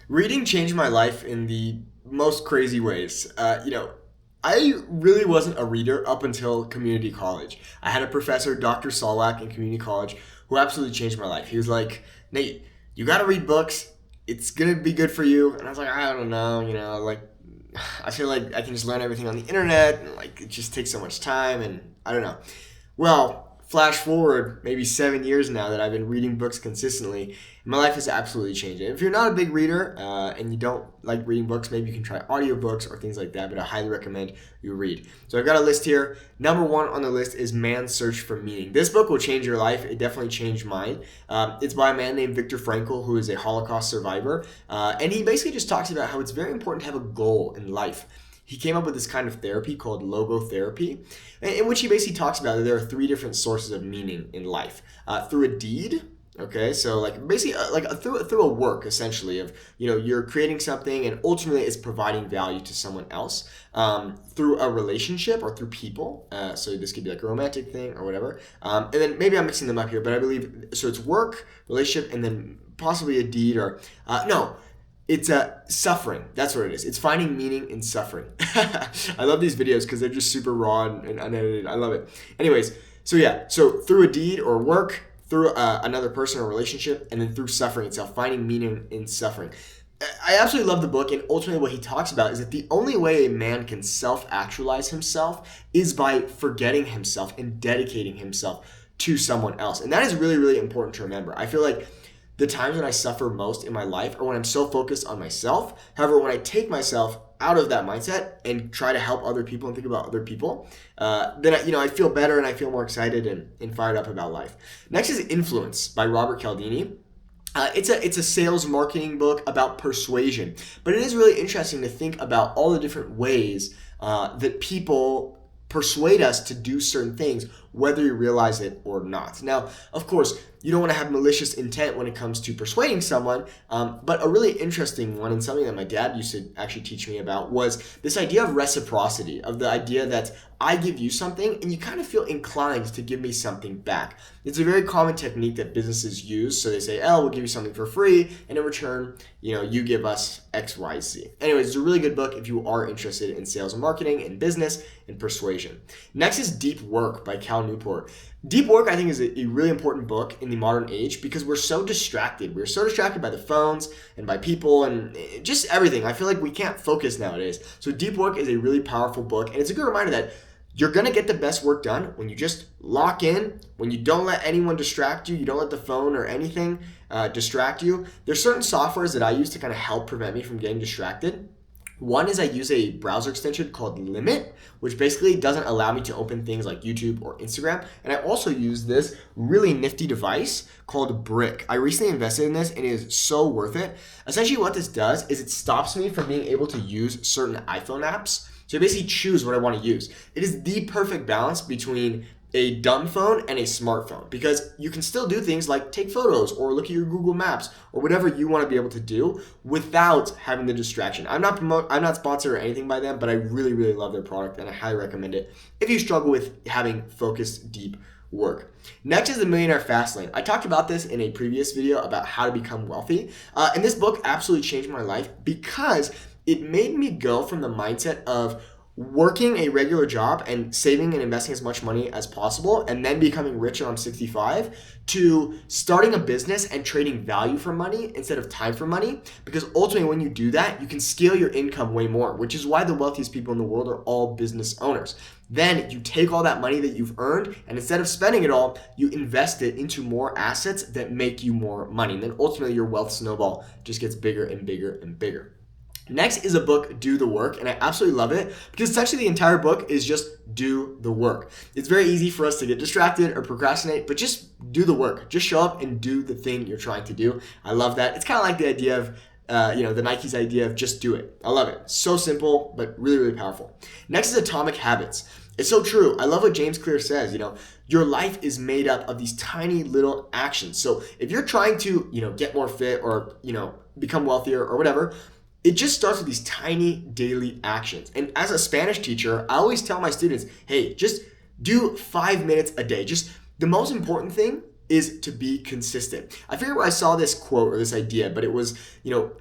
Reading changed my life in the most crazy ways. I really wasn't a reader up until community college. I had a professor, Dr. Solak, in community college, who absolutely changed my life. He was like, Nate, you got to read books. It's going to be good for you. And I was like, I don't know, I feel like I can just learn everything on the internet. And, it just takes so much time. And I don't know. Well, flash forward maybe 7 years now that I've been reading books consistently. My life has absolutely changed. And if you're not a big reader and you don't like reading books, maybe you can try audiobooks or things like that, but I highly recommend you read. So I've got a list here. Number one on the list is Man's Search for Meaning. This book will change your life. It definitely changed mine. It's by a man named Viktor Frankl, who is a Holocaust survivor. And he basically just talks about how it's very important to have a goal in life. He came up with this kind of therapy called logotherapy, in which he basically talks about that there are three different sources of meaning in life. Through a deed, okay, so through a work essentially of you're creating something and ultimately it's providing value to someone else. Through a relationship or through people, so this could be like a romantic thing or whatever. And then maybe I'm mixing them up here, but I believe so. It's work, relationship, and then possibly a deed or no. It's suffering. That's what it is. It's finding meaning in suffering. I love these videos because they're just super raw and unedited. I love it. Anyways, so through a deed or work, through another person or relationship, and then through suffering itself, finding meaning in suffering. I absolutely love the book, and ultimately what he talks about is that the only way a man can self-actualize himself is by forgetting himself and dedicating himself to someone else. And that is really, really important to remember. I feel like the times when I suffer most in my life are when I'm so focused on myself. However, when I take myself out of that mindset and try to help other people and think about other people, then I feel better and I feel more excited and fired up about life. Next is Influence by Robert Cialdini. It's a sales marketing book about persuasion, but it is really interesting to think about all the different ways that people persuade us to do certain things, whether you realize it or not. Now, of course, you don't want to have malicious intent when it comes to persuading someone, but a really interesting one and something that my dad used to actually teach me about was this idea of reciprocity, of the idea that I give you something and you kind of feel inclined to give me something back. It's a very common technique that businesses use. So they say, oh, we'll give you something for free, and in return, you give us X, Y, Z. Anyways, it's a really good book if you are interested in sales and marketing and business and persuasion. Next is Deep Work by Cal Newport. Deep Work, I think, is a really important book in the modern age because we're so distracted. We're so distracted by the phones and by people and just everything. I feel like we can't focus nowadays. So Deep Work is a really powerful book, and it's a good reminder that you're going to get the best work done when you just lock in, when you don't let anyone distract you, you don't let the phone or anything distract you. There's certain softwares that I use to kind of help prevent me from getting distracted. One is I use a browser extension called Limit, which basically doesn't allow me to open things like YouTube or Instagram. And I also use this really nifty device called Brick. I recently invested in this and it is so worth it. Essentially what this does is it stops me from being able to use certain iPhone apps. So I basically choose what I want to use. It is the perfect balance between a dumb phone and a smartphone because you can still do things like take photos or look at your Google Maps or whatever you want to be able to do without having the distraction. I'm not sponsored or anything by them, but I really, really love their product and I highly recommend it if you struggle with having focused, deep work. Next is the Millionaire Fast Lane. I talked about this in a previous video about how to become wealthy. And this book absolutely changed my life because it made me go from the mindset of working a regular job and saving and investing as much money as possible and then becoming rich when I'm 65 to starting a business and trading value for money instead of time for money, because ultimately when you do that, you can scale your income way more, which is why the wealthiest people in the world are all business owners. Then you take all that money that you've earned and instead of spending it all, you invest it into more assets that make you more money. And then ultimately your wealth snowball just gets bigger and bigger and bigger. Next is a book, Do the Work, and I absolutely love it because essentially the entire book is just do the work. It's very easy for us to get distracted or procrastinate, but just do the work. Just show up and do the thing you're trying to do. I love that. It's kind of like the idea of the Nike's idea of just do it. I love it. So simple, but really, really powerful. Next is Atomic Habits. It's so true. I love what James Clear says, your life is made up of these tiny little actions. So if you're trying to, get more fit or, become wealthier or whatever, it just starts with these tiny daily actions. And as a Spanish teacher, I always tell my students, hey, just do 5 minutes a day. Just the most important thing is to be consistent. I forget where I saw this quote or this idea, but it was,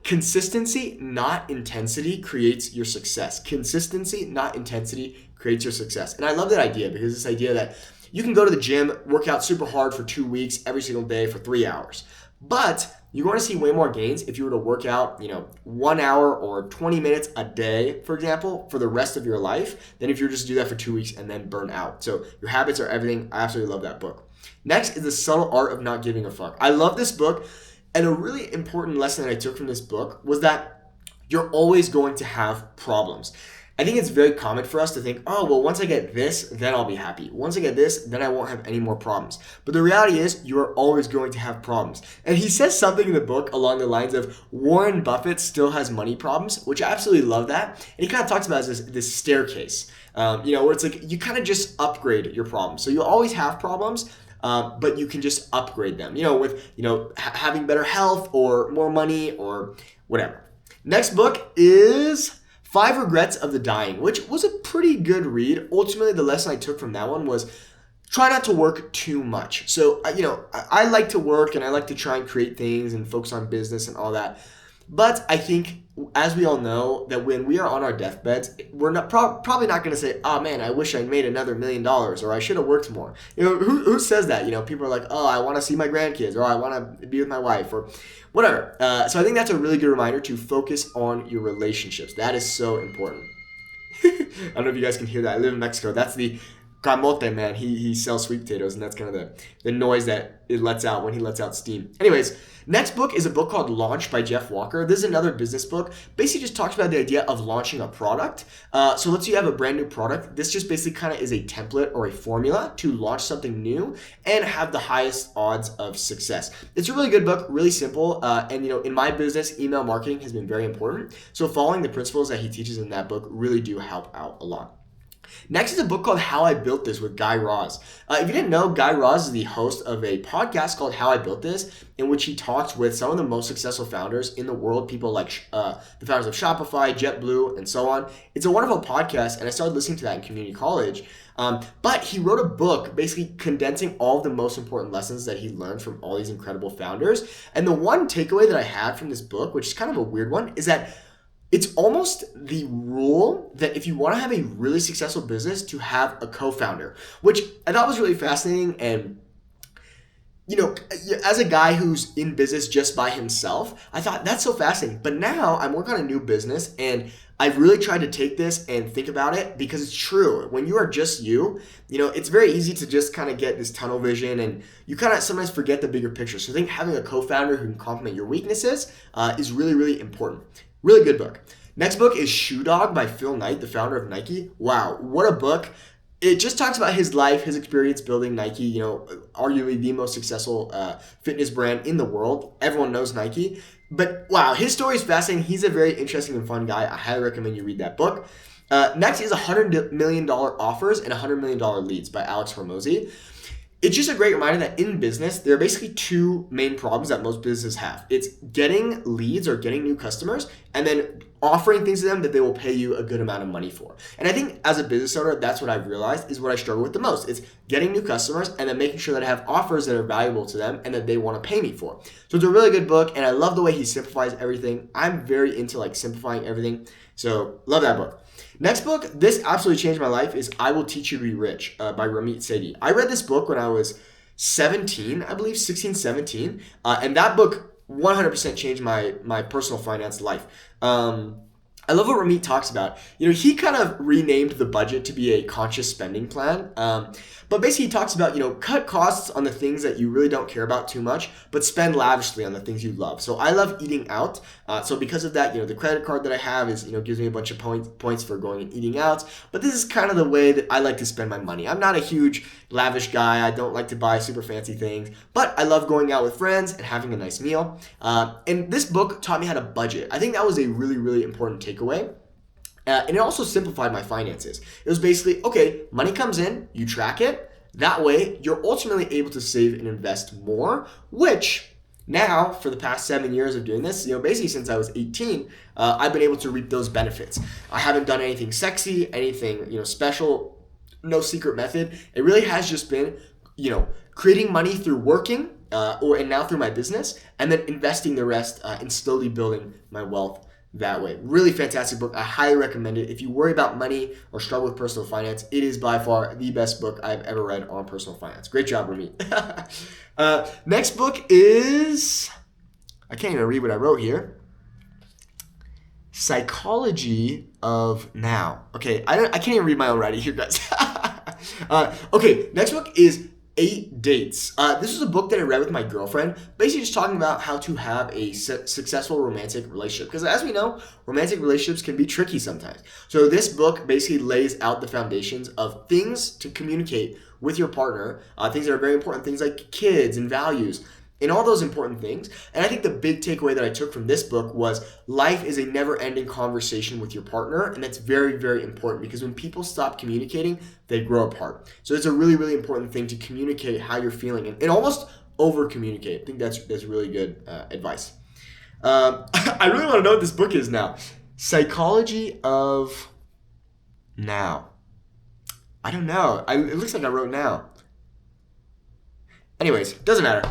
consistency, not intensity, creates your success. Consistency, not intensity, creates your success. And I love that idea because this idea that you can go to the gym, work out super hard for 2 weeks every single day for 3 hours. But you're going to see way more gains if you were to work out, 1 hour or 20 minutes a day, for example, for the rest of your life, than if you just do that for 2 weeks and then burn out. So your habits are everything. I absolutely love that book. Next is The Subtle Art of Not Giving a Fuck. I love this book, and a really important lesson that I took from this book was that you're always going to have problems. I think it's very common for us to think, oh, well, once I get this, then I'll be happy. Once I get this, then I won't have any more problems. But the reality is, you are always going to have problems. And he says something in the book along the lines of Warren Buffett still has money problems, which I absolutely love that. And he kind of talks about this staircase, where it's like you kind of just upgrade your problems. So you'll always have problems, but you can just upgrade them, with, having better health or more money or whatever. Next book is 5 Regrets of the Dying, which was a pretty good read. Ultimately, the lesson I took from that one was try not to work too much. So, I like to work and I like to try and create things and focus on business and all that. But I think, as we all know, that when we are on our deathbeds, we're not probably not going to say, oh man, I wish I made another $1 million or I should have worked more. Who says that? People are like, oh, I want to see my grandkids or I want to be with my wife or whatever. So I think that's a really good reminder to focus on your relationships. That is so important. I don't know if you guys can hear that. I live in Mexico. That's the camote, man. He sells sweet potatoes, and that's kind of the noise that it lets out when he lets out steam. Anyways, next book is a book called Launch by Jeff Walker. This is another business book. Basically just talks about the idea of launching a product. So let's say you have a brand new product. This just basically kind of is a template or a formula to launch something new and have the highest odds of success. It's a really good book, really simple. And in my business, email marketing has been very important. So following the principles that he teaches in that book really do help out a lot. Next is a book called How I Built This with Guy Raz. If you didn't know, Guy Raz is the host of a podcast called How I Built This, in which he talks with some of the most successful founders in the world, people like the founders of Shopify, JetBlue, and so on. It's a wonderful podcast, and I started listening to that in community college. But he wrote a book basically condensing all of the most important lessons that he learned from all these incredible founders. And the one takeaway that I had from this book, which is kind of a weird one, is that it's almost the rule that if you want to have a really successful business, to have a co-founder, which I thought was really fascinating. And, as a guy who's in business just by himself, I thought that's so fascinating. But now I'm working on a new business and I've really tried to take this and think about it because it's true. When you are just it's very easy to just kind of get this tunnel vision and you kind of sometimes forget the bigger picture. So I think having a co-founder who can complement your weaknesses is really, really important. Really good book. Next book is Shoe Dog by Phil Knight, the founder of Nike. Wow, what a book. It just talks about his life, his experience building Nike, arguably the most successful fitness brand in the world. Everyone knows Nike. But wow, his story is fascinating. He's a very interesting and fun guy. I highly recommend you read that book. Next is $100 million Offers and $100 million Leads by Alex Hormozi. It's just a great reminder that in business, there are basically two main problems that most businesses have. It's getting leads or getting new customers and then offering things to them that they will pay you a good amount of money for. And I think as a business owner, that's what I've realized is what I struggle with the most. It's getting new customers and then making sure that I have offers that are valuable to them and that they want to pay me for. So it's a really good book and I love the way he simplifies everything. I'm very into simplifying everything. So love that book. Next book, this absolutely changed my life, is I Will Teach You to Be Rich by Ramit Sethi. I read this book when I was 17, I believe, 16, 17. And that book 100% changed my personal finance life. I love what Ramit talks about. He kind of renamed the budget to be a conscious spending plan. But basically he talks about, cut costs on the things that you really don't care about too much, but spend lavishly on the things you love. So I love eating out. So because of that, the credit card that I have is, gives me a bunch of points for going and eating out. But this is kind of the way that I like to spend my money. I'm not a huge lavish guy. I don't like to buy super fancy things, but I love going out with friends and having a nice meal. And this book taught me how to budget. I think that was a really, really important takeaway. And it also simplified my finances. It was basically, okay, money comes in, you track it. That way, you're ultimately able to save and invest more, which now, for the past 7 years of doing this, basically since I was 18, I've been able to reap those benefits. I haven't done anything sexy, anything, special, no secret method. It really has just been, creating money through working, and now through my business, and then investing the rest and slowly building my wealth that way. Really fantastic book. I highly recommend it. If you worry about money or struggle with personal finance, it is by far the best book I've ever read on personal finance. Great job, Rami. Next book is, I can't even read what I wrote here. Psychology of Now. Okay, I can't even read my own writing here, guys. Okay, next book is 8 Dates. This is a book that I read with my girlfriend, basically just talking about how to have a successful romantic relationship. Because as we know, romantic relationships can be tricky sometimes. So this book basically lays out the foundations of things to communicate with your partner, things that are very important, things like kids and values, and all those important things. And I think the big takeaway that I took from this book was life is a never-ending conversation with your partner, and that's very, very important because when people stop communicating, they grow apart. So it's a really, really important thing to communicate how you're feeling and almost over-communicate. I think that's really good advice. I really want to know what this book is now. Psychology of Now. I don't know. It looks like I wrote now. Anyways, doesn't matter.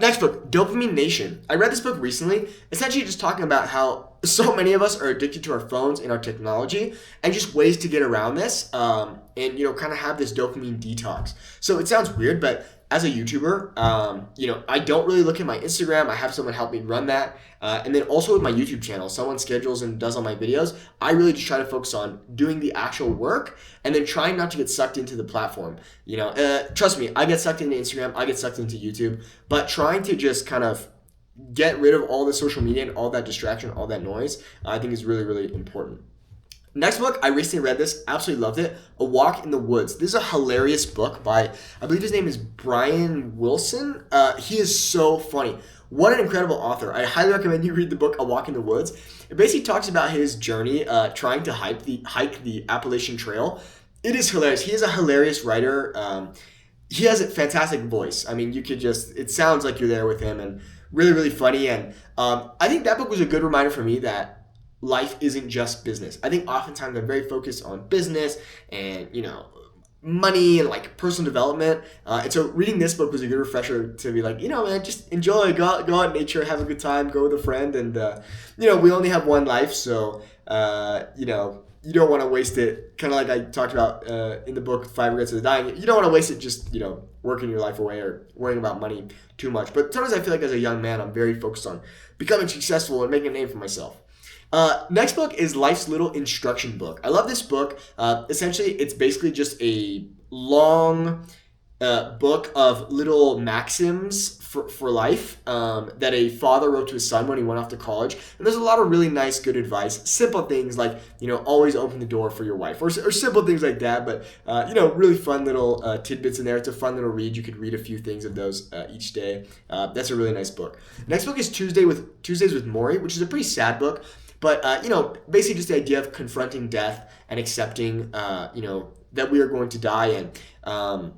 Next book, Dopamine Nation. I read this book recently, essentially just talking about how so many of us are addicted to our phones and our technology and just ways to get around this and, kind of have this dopamine detox. So it sounds weird, but as a YouTuber, I don't really look at my Instagram. I have someone help me run that. And then also with my YouTube channel, someone schedules and does all my videos. I really just try to focus on doing the actual work and then trying not to get sucked into the platform. Trust me, I get sucked into Instagram. I get sucked into YouTube. But trying to just kind of get rid of all the social media and all that distraction, all that noise, I think is really, really important. Next book, I recently read this, absolutely loved it, A Walk in the Woods. This is a hilarious book by, I believe his name is Brian Wilson. He is so funny. What an incredible author. I highly recommend you read the book A Walk in the Woods. It basically talks about his journey trying to hike the Appalachian Trail. It is hilarious. He is a hilarious writer. He has a fantastic voice. I mean, it sounds like you're there with him, and really, really funny. And I think that book was a good reminder for me that life isn't just business. I think oftentimes I'm very focused on business and, money and like personal development. And so reading this book was a good refresher to be like, man, just enjoy, go out in nature, have a good time, go with a friend. And, we only have one life. So, you don't want to waste it. Kind of like I talked about in the book, 5 Regrets of the Dying. You don't want to waste it just, working your life away or worrying about money too much. But sometimes I feel like as a young man, I'm very focused on becoming successful and making a name for myself. Next book is Life's Little Instruction Book. I love this book. Essentially, it's basically just a long book of little maxims for life that a father wrote to his son when he went off to college. And there's a lot of really nice, good advice. Simple things like, always open the door for your wife or simple things like that. But, really fun little tidbits in there. It's a fun little read. You could read a few things of those each day. That's a really nice book. Next book is Tuesdays with Maury, which is a pretty sad book. But, basically just the idea of confronting death and accepting, that we are going to die. And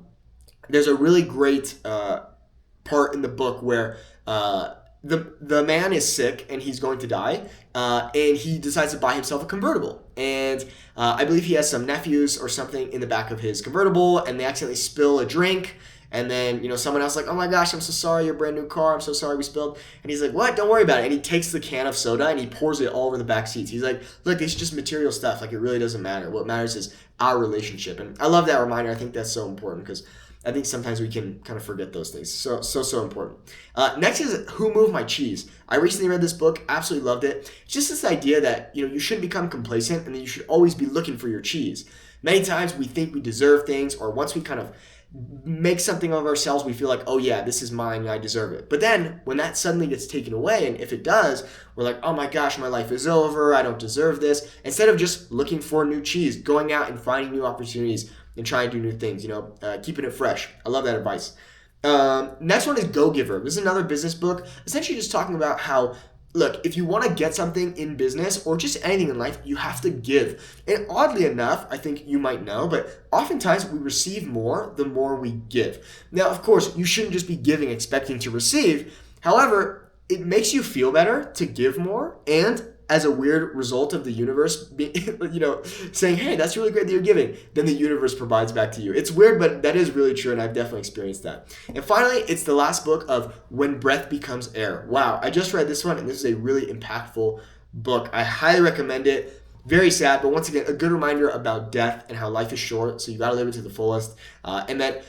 there's a really great part in the book where the man is sick and he's going to die. And he decides to buy himself a convertible. And I believe he has some nephews or something in the back of his convertible. And they accidentally spill a drink. And then, someone else like, oh my gosh, I'm so sorry, your brand new car. I'm so sorry we spilled. And he's like, what? Don't worry about it. And he takes the can of soda and he pours it all over the back seats. He's like, look, it's just material stuff. Like, it really doesn't matter. What matters is our relationship. And I love that reminder. I think that's so important because I think sometimes we can kind of forget those things. So important. Next is Who Moved My Cheese? I recently read this book. Absolutely loved it. It's just this idea that, you shouldn't become complacent and that you should always be looking for your cheese. Many times we think we deserve things, or once we kind of make something of ourselves, we feel like, oh yeah, this is mine and I deserve it. But then when that suddenly gets taken away, and if it does, we're like, oh my gosh, my life is over, I don't deserve this. Instead of just looking for new cheese, going out and finding new opportunities and trying to do new things, keeping it fresh. I love that advice. Next one is Go Giver. This is another business book, essentially just talking about how, look, if you want to get something in business or just anything in life, you have to give. And oddly enough, I think you might know, but oftentimes we receive more the more we give. Now, of course, you shouldn't just be giving expecting to receive. However, it makes you feel better to give more, and as a weird result of the universe being, saying, hey, that's really great that you're giving, then the universe provides back to you. It's weird, but that is really true, and I've definitely experienced that. And finally, it's the last book of When Breath Becomes Air. Wow, I just read this one, and this is a really impactful book. I highly recommend it. Very sad, but once again, a good reminder about death and how life is short, so you got to live it to the fullest. And that,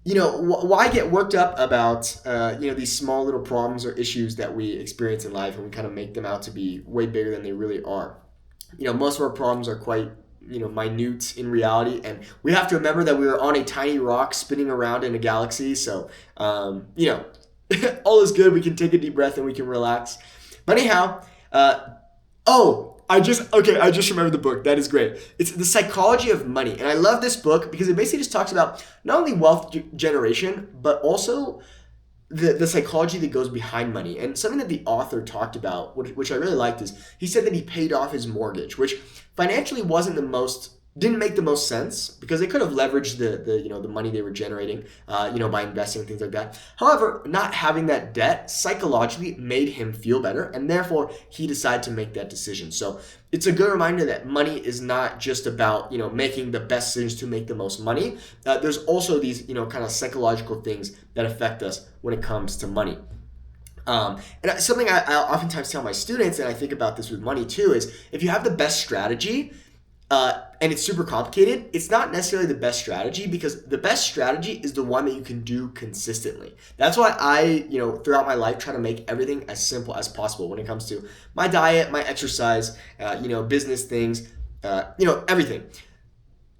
why get worked up about, these small little problems or issues that we experience in life, and we kind of make them out to be way bigger than they really are. Most of our problems are quite, minute in reality, and we have to remember that we are on a tiny rock spinning around in a galaxy. So, all is good. We can take a deep breath and we can relax. But anyhow, I just remembered the book. That is great. It's The Psychology of Money. And I love this book because it basically just talks about not only wealth generation, but also the psychology that goes behind money. And something that the author talked about, which I really liked, is he said that he paid off his mortgage, which financially didn't make the most sense, because they could have leveraged the money they were generating, by investing, things like that. However, not having that debt psychologically made him feel better, and therefore he decided to make that decision. So it's a good reminder that money is not just about, making the best decisions to make the most money. There's also these, kind of psychological things that affect us when it comes to money. And something I oftentimes tell my students, and I think about this with money too, is if you have the best strategy, and it's super complicated, it's not necessarily the best strategy, because the best strategy is the one that you can do consistently. That's why I, throughout my life, try to make everything as simple as possible when it comes to my diet, my exercise, business things, everything.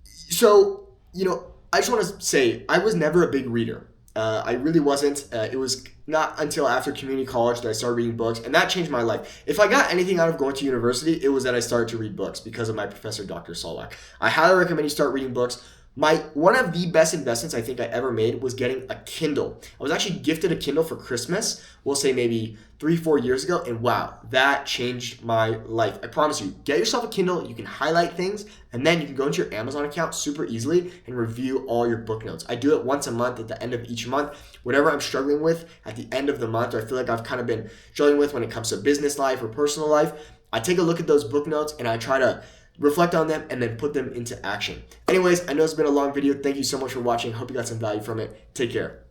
So, I just want to say I was never a big reader. I really wasn't. It was not until after community college that I started reading books, and that changed my life. If I got anything out of going to university, it was that I started to read books because of my professor, Dr. Solak. I highly recommend you start reading books. One of the best investments I think I ever made was getting a Kindle. I was actually gifted a Kindle for Christmas, we'll say maybe 3-4 years ago, and wow, that changed my life. I promise you, get yourself a Kindle, you can highlight things, and then you can go into your Amazon account super easily and review all your book notes. I do it once a month at the end of each month. Whatever I'm struggling with at the end of the month, or I feel like I've kind of been struggling with when it comes to business life or personal life, I take a look at those book notes and I try to reflect on them and then put them into action. Anyways, I know it's been a long video. Thank you so much for watching. Hope you got some value from it. Take care.